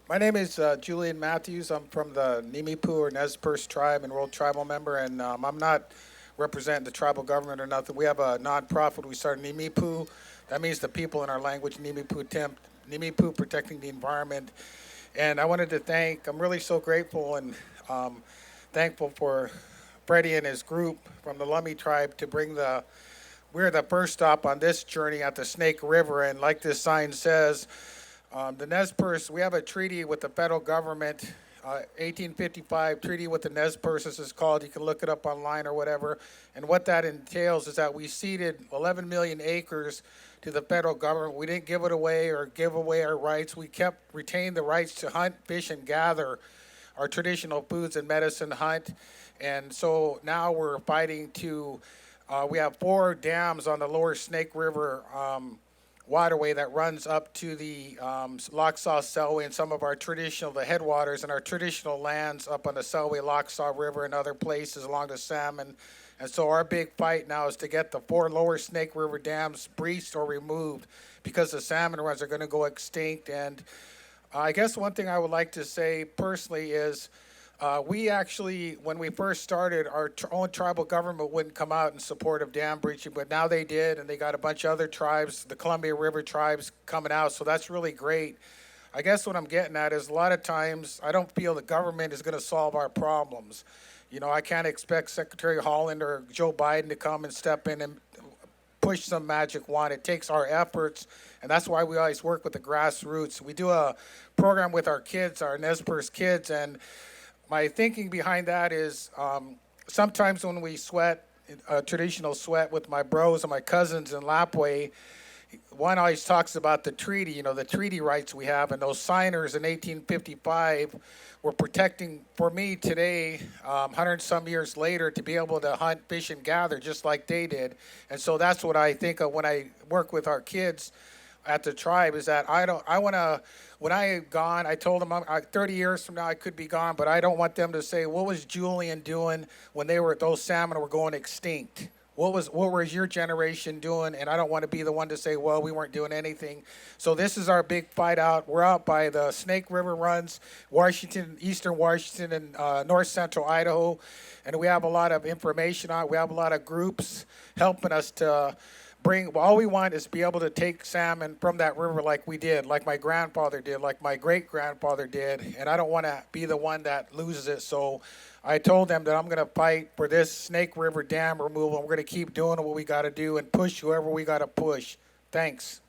My name is Julian Mathews. I'm from the Nimiipuu or Nez Perce tribe and World Tribal member, and I'm not representing the tribal government or nothing. We have a nonprofit. We started Nimiipuu. That means the people in our language, Nimiipuu protecting the environment. And I wanted to thank. I'm really so grateful and thankful for Freddie and his group from the Lummi tribe to bring the. We're the first stop on this journey at the Snake River, and like this sign says, the Nez Perce, we have a treaty with the federal government, 1855 treaty with the Nez Perce, this is called. You can look it up online or whatever. And what that entails is that we ceded 11 million acres to the federal government. We didn't give it away or give away our rights. We retained the rights to hunt, fish, and gather our traditional foods and medicine hunt. And so now we're fighting to, we have 4 dams on the lower Snake River waterway that runs up to the Lochsaw Selway and some of our traditional, the headwaters and our traditional lands up on the Selway, Lochsaw River and other places along the salmon. And so our big fight now is to get the 4 lower Snake River dams breached or removed because the salmon runs are going to go extinct. And I guess one thing I would like to say personally is we actually, when we first started, our own tribal government wouldn't come out in support of dam breaching, but now they did, and they got a bunch of other tribes, the Columbia River tribes, coming out, so that's really great. I guess what I'm getting at is a lot of times I don't feel the government is going to solve our problems. You know, I can't expect Secretary Holland or Joe Biden to come and step in and push some magic wand. It takes our efforts, and that's why we always work with the grassroots. We do a program with our kids, our Nez Perce kids, and my thinking behind that is sometimes when we sweat, traditional sweat with my bros and my cousins in Lapway, one always talks about the treaty, you know, the treaty rights we have, and those signers in 1855 were protecting, for me today, 100 some years later, to be able to hunt, fish, and gather just like they did. And so that's what I think of when I work with our kids at the tribe, is that I want to, when I am gone, I told them 30 years from now I could be gone, but I don't want them to say, what was Julian doing when those salmon were going extinct? What was your generation doing? And I don't want to be the one to say, well, we weren't doing anything. So this is our big fight out. We're out by the Snake River runs, Washington, eastern Washington, and north central Idaho. And we have a lot of information on it. We have a lot of groups helping us to all we want is to be able to take salmon from that river like we did, like my grandfather did, like my great grandfather did, and I don't want to be the one that loses it. So I told them that I'm going to fight for this Snake River dam removal. We're going to keep doing what we got to do and push whoever we got to push. Thanks.